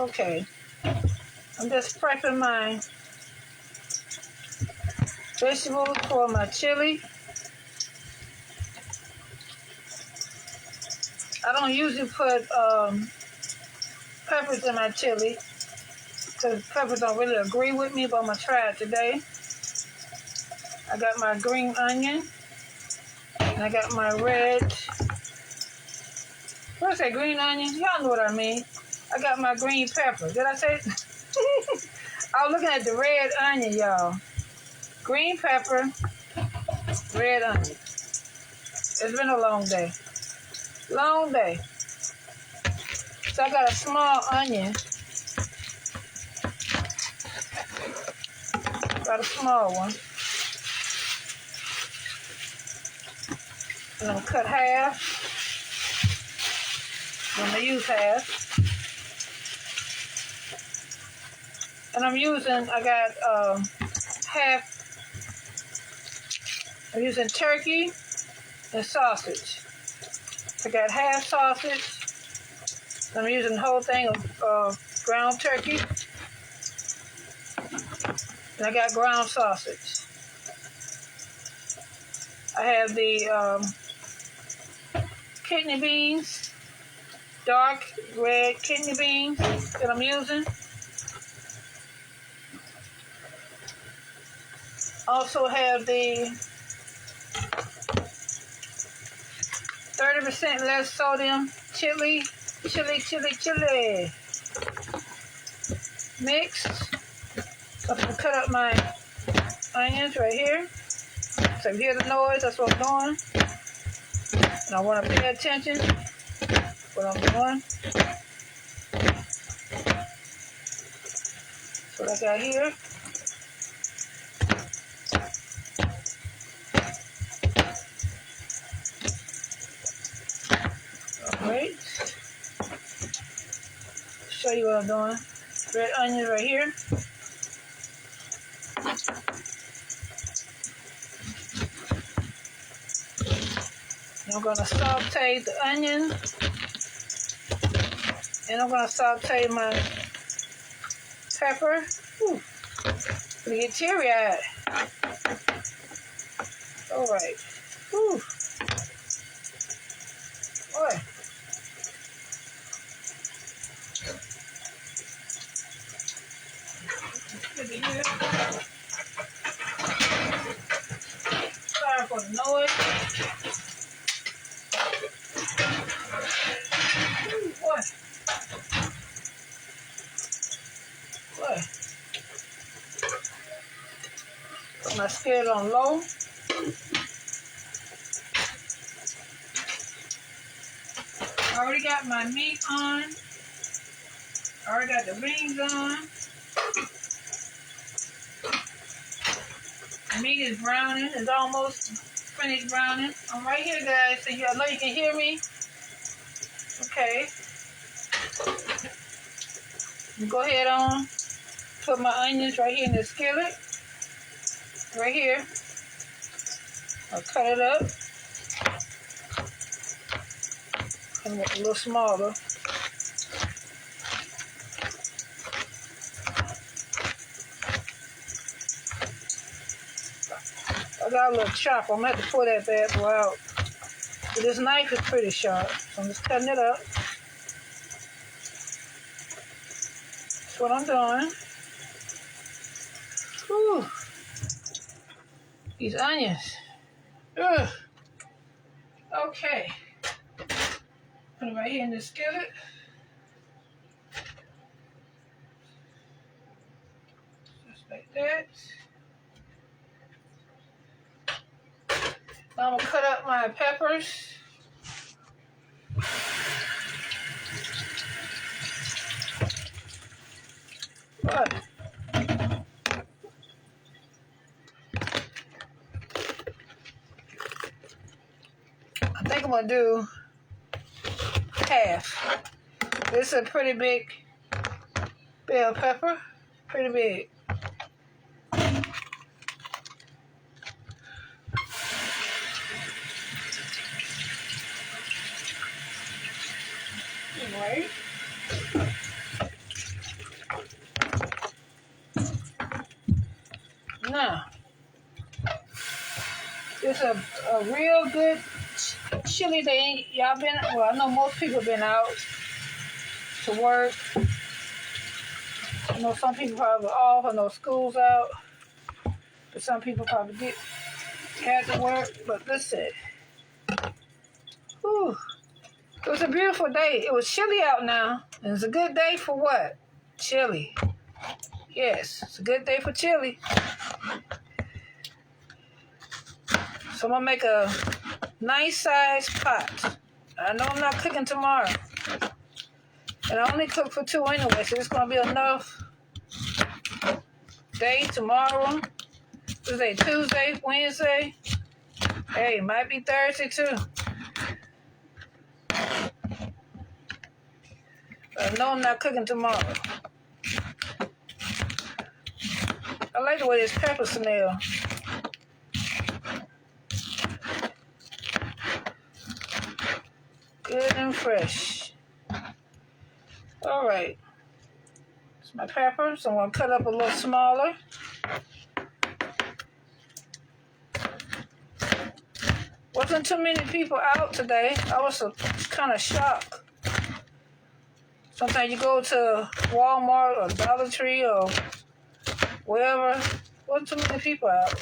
Okay. I'm just prepping my vegetables for my chili. I don't usually put peppers in my chili because peppers don't really agree with me, but I'm going to try it today. I got my green onion, and I got my red. What did I say, green onion? Y'all know what I mean. I got my green pepper. Did I say? I was looking at the red onion, y'all. Green pepper, red onion. It's been a long day. Long day. So I got a small onion. Got a small one. And I'm cut half. I'm gonna use half. And I'm using turkey and sausage. I got half sausage. I'm using the whole thing of ground turkey. And I got ground sausage. I have the kidney beans, dark red kidney beans that I'm using. Also have the 30% less sodium chili mixed. So I'm going to cut up my onions right here. So you hear the noise, that's what I'm doing. And I want to pay attention to what I'm doing. That's what I got here. Alright. Show you what I'm doing. Red onions right here. And I'm going to saute the onion. And I'm going to saute my pepper. Ooh, gonna get teary-eyed. Alright. Ooh. Boy. Good to hear. Sorry for the noise. Ooh, boy. Boy. Put my skillet on low. I already got my meat on. I already got the rings on. The meat is browning. It's almost finished browning. I'm right here, guys, so I know you can hear me. Okay. Go ahead on. Put my onions right here in the skillet. Right here. I'll cut it up. And make it a little smaller. I got a little chopper. I'm going to have to pull that bad boy out. But this knife is pretty sharp. So I'm just cutting it up. That's what I'm doing. Whew. These onions. Ugh. Okay. Put it right here in the skillet. Just like that. Now I'm going to cut up my peppers. What? I think I'm going to do half. This is a pretty big bell pepper. Pretty big. Right. It's a real good chilly day. Y'all been, well, I know most people been out to work. I know some people probably off. I know school's out. But some people probably had to work. But listen, whew, it was a beautiful day. It was chilly out now. And it's a good day for what? Chili. Yes, it's a good day for chili. So I'm going to make a nice size pot. I know I'm not cooking tomorrow. And I only cook for 2 anyway, so it's going to be enough day tomorrow. Tuesday, Wednesday. Hey, might be Thursday too. I know I'm not cooking tomorrow. I like the way this pepper smell. Good and fresh. All right. It's my pepper, so I'm going to cut up a little smaller. Wasn't too many people out today. I was kind of shocked. Sometimes you go to Walmart or Dollar Tree or wherever, wasn't too many people out.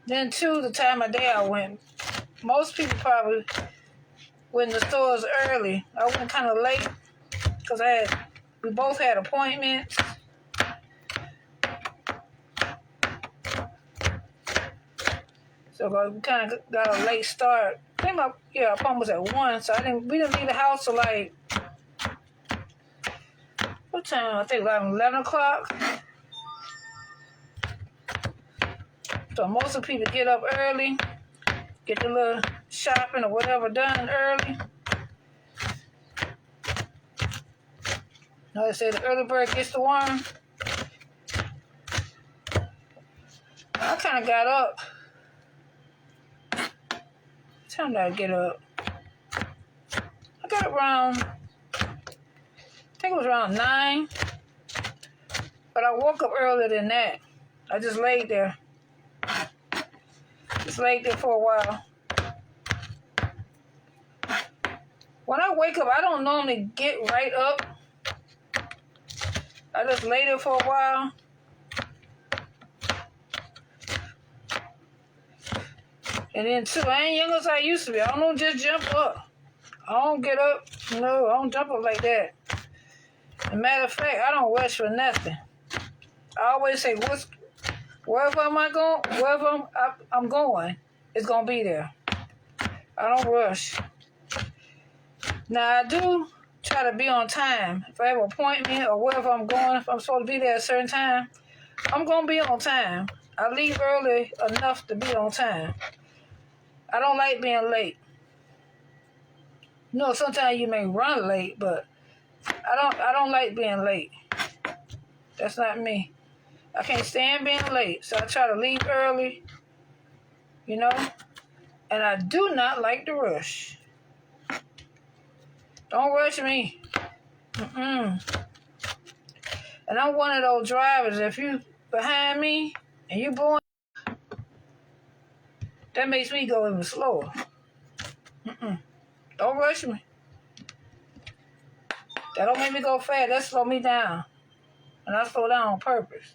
Then too, the time of day I went, most people probably went in the stores early. I went kind of late because we both had appointments. So we kind of got a late start. I think my appointment was at 1, so we didn't leave the house till like, what time? I think like 11 o'clock. So most of the people get up early, get their little shopping or whatever done early. Now they say the early bird gets the worm. I kind of got up. What time did I get up? I got around, I think it was around 9. But I woke up earlier than that. I just laid there. Just laid there for a while. When I wake up, I don't normally get right up. I just lay there for a while. And then too, I ain't young as I used to be. I don't just jump up. I don't get up. No, I don't jump up like that. As a matter of fact, I don't rush for nothing. I always say, wherever I'm going, it's going to be there. I don't rush. Now, I do try to be on time. If I have an appointment or wherever I'm going, if I'm supposed to be there at a certain time, I'm going to be on time. I leave early enough to be on time. I don't like being late. You know, sometimes you may run late, but I don't like being late. That's not me. I can't stand being late, so I try to leave early, you know, and I do not like to rush. Don't rush me. And I'm one of those drivers, if you behind me and you going, that makes me go even slower. Don't rush me. That don't make me go fast. That slow me down. And I slow down on purpose.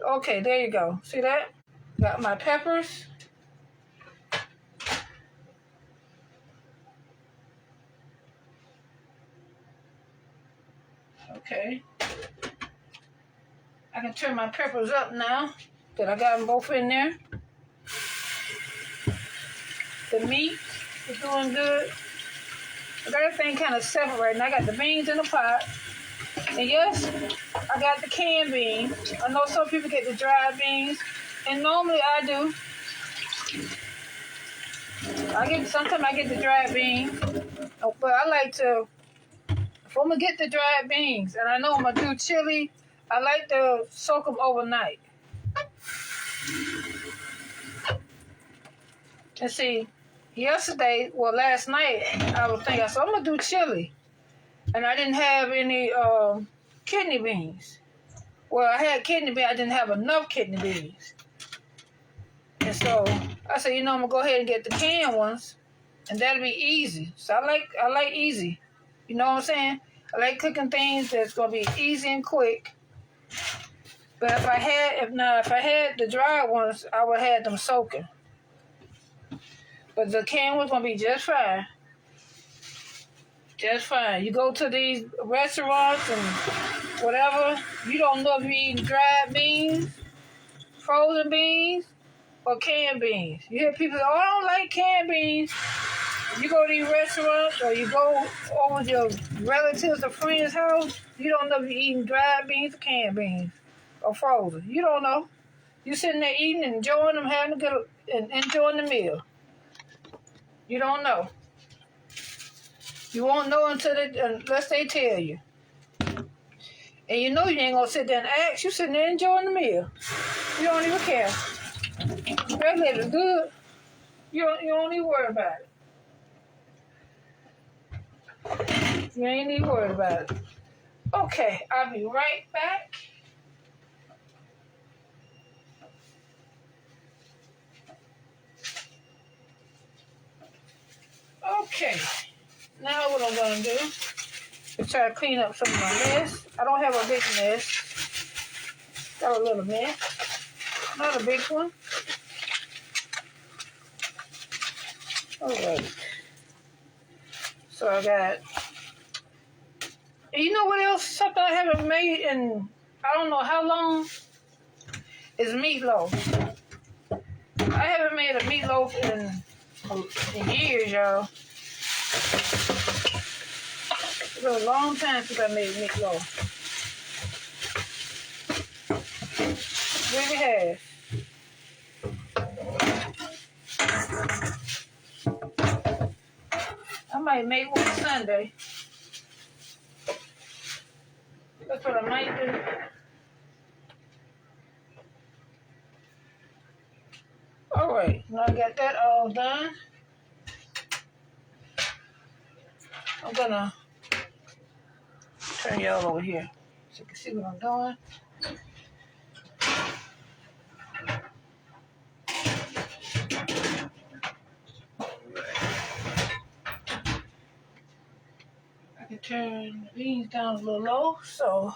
Okay, there you go. See that? Got my peppers. Okay. I can turn my peppers up now that I got them both in there. The meat is doing good. I got everything kind of separated. I got the beans in the pot. And yes, I got the canned beans. I know some people get the dried beans. And normally I do. Sometimes I get the dried beans. But I like to, if I'm going to get the dried beans, and I know I'm going to do chili, I like to soak them overnight. And see, last night, I was thinking, so I'm going to do chili. And I didn't have any kidney beans. Well, I had kidney beans. I didn't have enough kidney beans. And so I said, I'm gonna go ahead and get the canned ones, and that'll be easy. So I like easy. You know what I'm saying? I like cooking things that's gonna be easy and quick. But if I had the dry ones, I would have had them soaking. But the canned ones gonna be just fine. Just fine. You go to these restaurants and whatever, you don't know if you're eating dried beans, frozen beans, or canned beans. You hear people say, oh, I don't like canned beans. You go to these restaurants or you go over to your relatives or friends' house, you don't know if you're eating dried beans or canned beans or frozen. You don't know. You're sitting there eating and enjoying them, and enjoying the meal. You don't know. You won't know unless they tell you. And you know you ain't gonna sit there and ask. You sitting there enjoying the meal. You don't even care. That meal is good. You don't even worry about it. You ain't even worried about it. Okay, I'll be right back. Okay, now what I'm gonna do is try to clean up some of my mess. I don't have a big mess. Got a little mess. Not a big one. Alright. So I got, you know what else? Something I haven't made in I don't know how long is meatloaf. I haven't made a meatloaf in years, y'all. It's been a long time since I made meatloaf. Really has. I might make one Sunday. That's what I might do. Alright, now I got that all done. I'm gonna turn y'all over here so you can see what I'm doing. I can turn the beans down a little low, so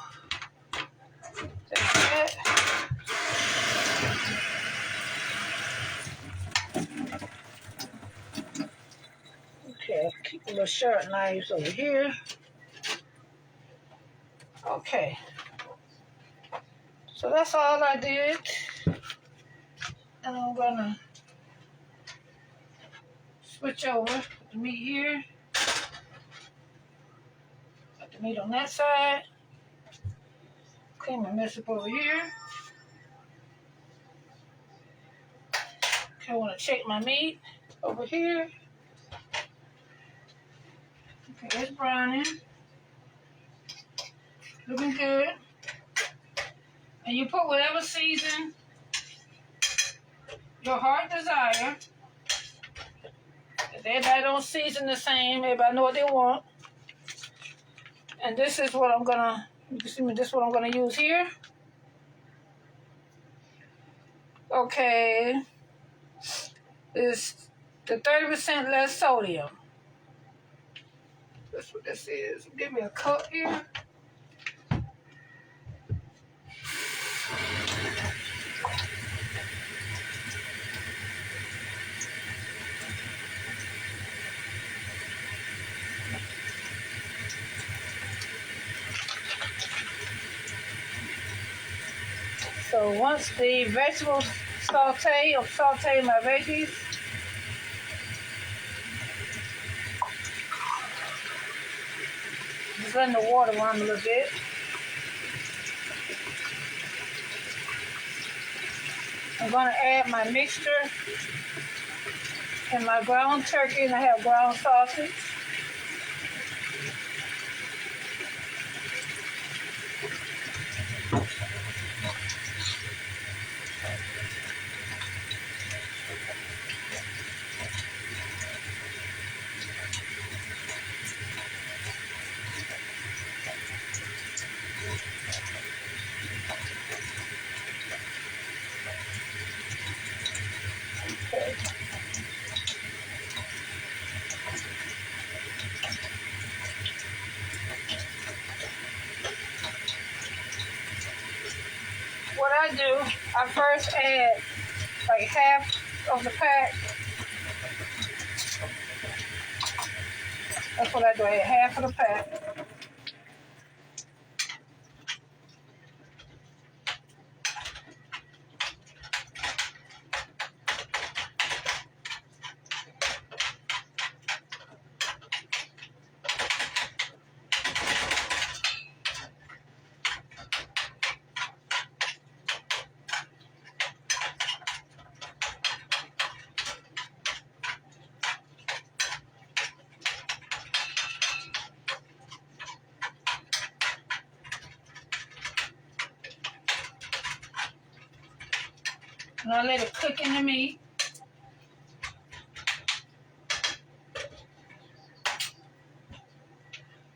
take that. Okay, I'll keep the little sharp knives over here. Okay, so that's all I did. And I'm gonna switch over, put the meat here, put the meat on that side, clean my mess up over here. Okay, I wanna check my meat over here. Okay, it's browning. Looking good. And you put whatever season your heart desire. Everybody don't season the same. Everybody know what they want. And this is what I'm gonna, you can see me, this is what I'm gonna use here. Okay. It's the 30% less sodium. That's what this is. Give me a cup here. So once the vegetables saute, I'll saute my veggies. Just letting the water run a little bit. I'm gonna add my mixture and my ground turkey, and I have ground sausage. I do, I first add like half of the pack. That's what I do, I add half of the pack. And I let it cook in the meat.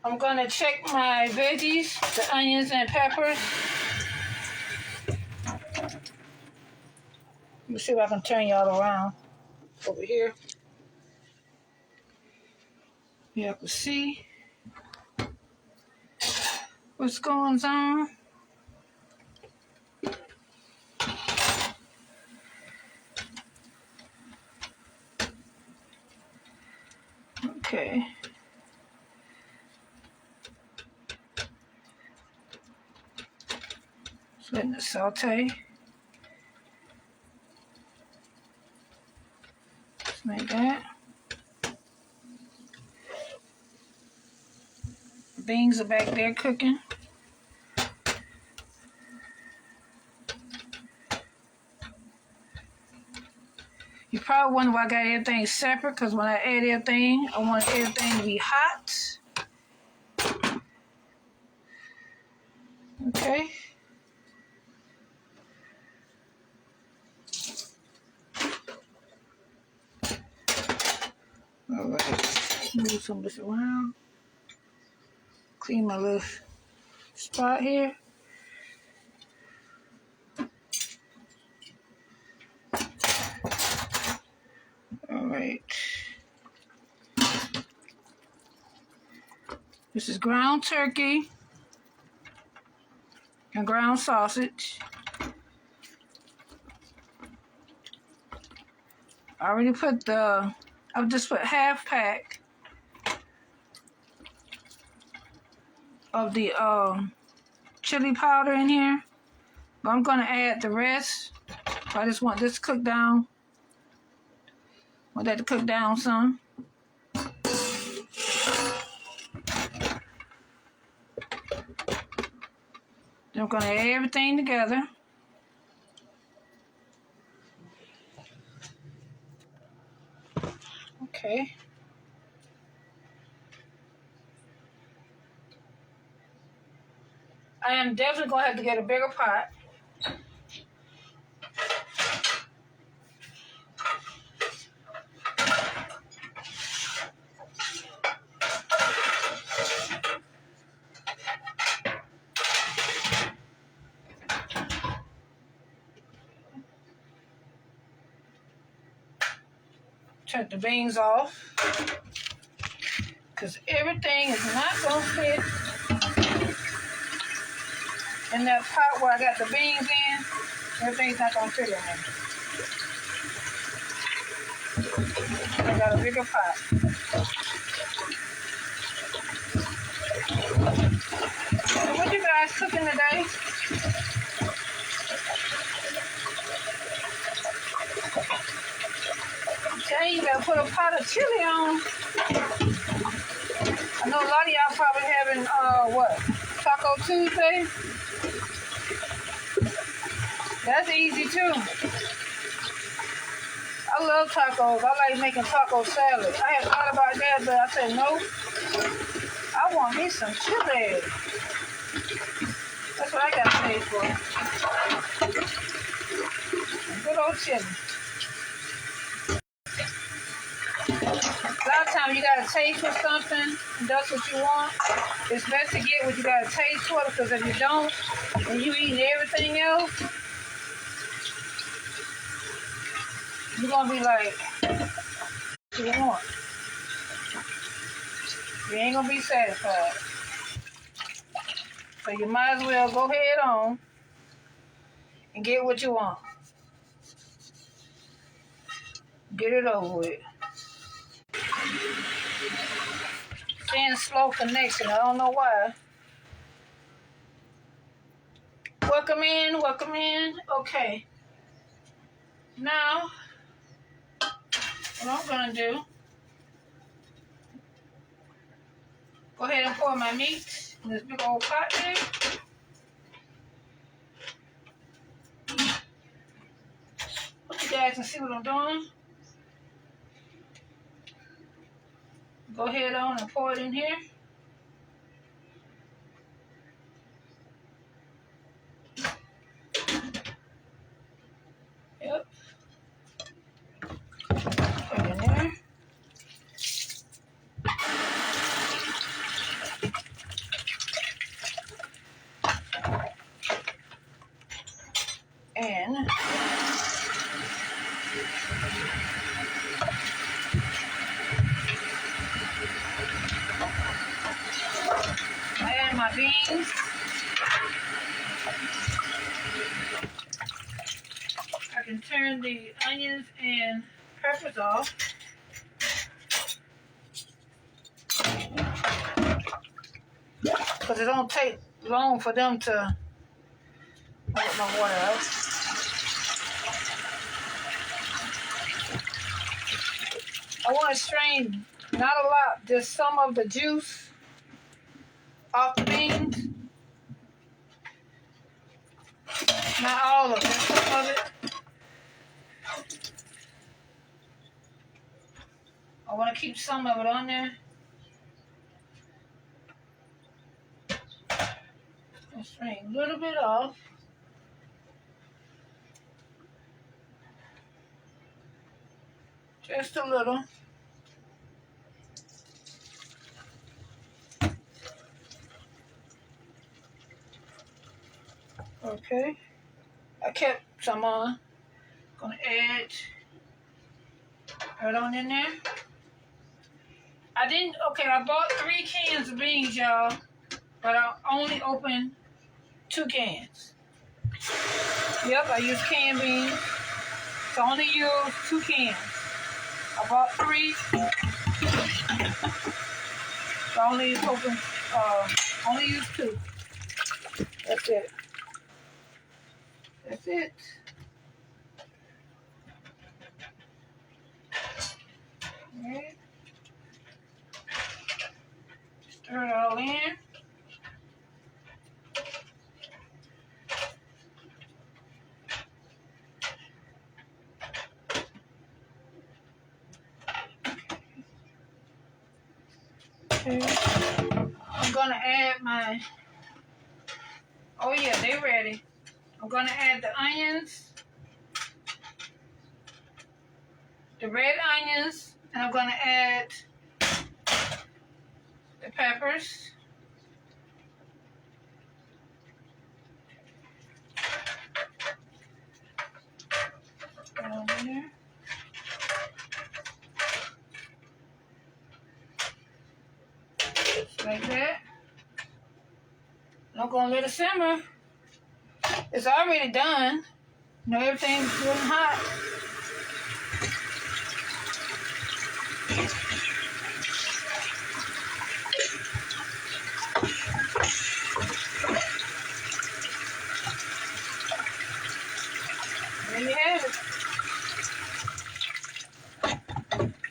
I'm gonna check my veggies, the onions and peppers. Let me see if I can turn y'all around over here. Y'all can see what's going on. Okay. Just letting it saute. Just like that. The beans are back there cooking. You probably wonder why I got everything separate, because when I add everything, I want everything to be hot. Okay. All right. Move some of this around. Clean my little spot here. All right. This is ground turkey and ground sausage. I already put I've just put half pack of the chili powder in here. But I'm gonna add the rest. I just want this to cook down. Want that to cook down some. Then I'm gonna add everything together. Okay. I am definitely gonna have to get a bigger pot. Turn the beans off, because everything is not gonna fit in that pot where I got the beans in. Everything's not gonna fit in there. I got a bigger pot. So what you guys cooking today? Okay, you gotta put a pot of chili on. I know a lot of y'all probably having what? Taco Tuesday? That's easy too. I love tacos. I like making taco salad. I had thought about that, but I said no. I want me some chili. That's what I got paid for. Good old chili. A lot of times you gotta taste for something, and that's what you want. It's best to get what you gotta taste for, because if you don't, and you eating everything else, you're gonna be like, what you want? You ain't gonna be satisfied. So you might as well go ahead on and get what you want. Get it over with. Saying slow connection. I don't know why. Welcome in. Welcome in. Okay. Now, what I'm going to do, go ahead and pour my meat in this big old pot there. Look you guys can see what I'm doing. Go ahead on and pour it in here. Yep. Put it in there. And I add my beans. I can turn the onions and peppers off. Because it don't take long for them to get my water out. I want to strain, not a lot, just some of the juice off the beans. Not all of it, some of it. I want to keep some of it on there. And strain a little bit off. Just a little. Okay. I kept some on. Gonna add right on in there. I bought 3 cans of beans, y'all, but I only opened 2 cans. Yep, I used canned beans. So I only used 2 cans. I bought 3. So I only used 2. That's it. That's it. Alright. Stir it all in. Okay. I'm gonna add my, oh yeah, they're ready. I'm gonna add the onions, the red onions, and I'm gonna add the peppers. Put on there. Just like that. I'm gonna let it simmer. It's already done. You know, everything's good and hot. There you have it.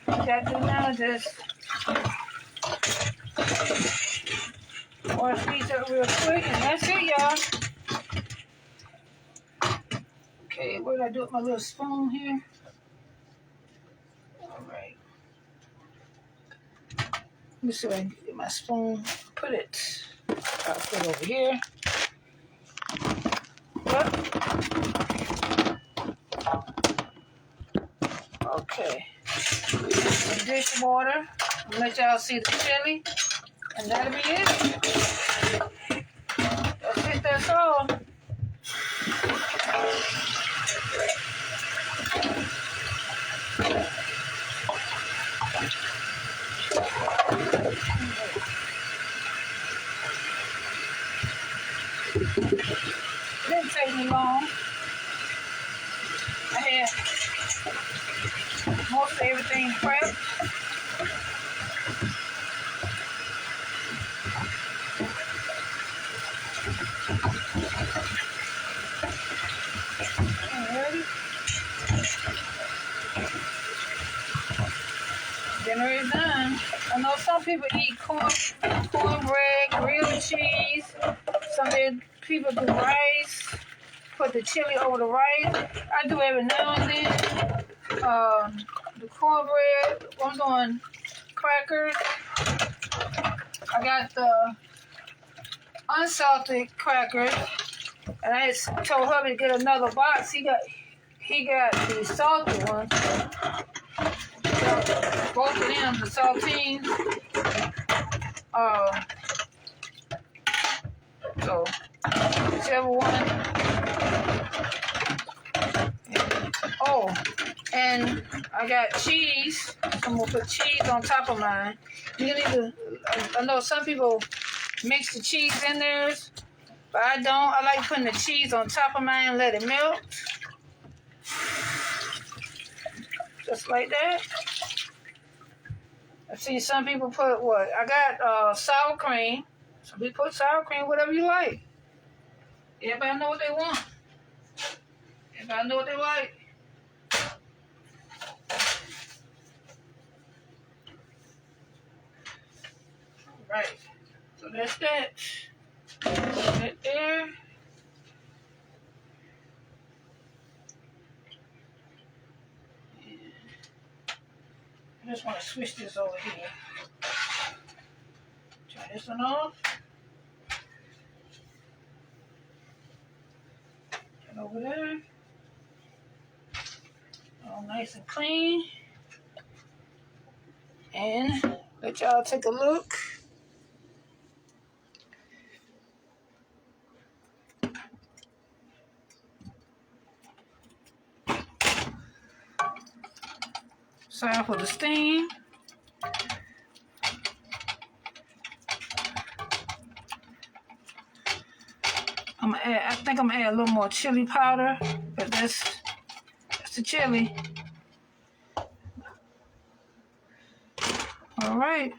What you gotta do now is just wash these up real quick, and that's it, y'all. Okay, what did I do with my little spoon here? All right. Let me see if I can get my spoon. I'll put it over here. Yep. Okay. Some dish water. I'll let y'all see the chili. And that'll be it. That's it, that's all. Didn't take me long. had most of everything prepped. Alrighty. Dinner is done. I know some people eat cornbread, grilled cheese. Some people do rice, put the chili over the rice. I do every now and then. The cornbread, I'm doing crackers. I got the unsalted crackers, and I just told hubby to get another box. He got the salted ones. Both of them, the saltines. So whichever one. Oh, and I got cheese. I'm gonna put cheese on top of mine. You need to. I know some people mix the cheese in theirs, but I don't. I like putting the cheese on top of mine and let it melt, just like that. I see some people put what? I got sour cream. Some people put sour cream, whatever you like. Everybody know what they want. Everybody know what they like. Right. So that's that. Right there. I just want to switch this over here. Turn this one off. Turn over there. All nice and clean. And let y'all take a look. Sorry for the steam. I think I'm gonna add a little more chili powder, but that's the chili. All right.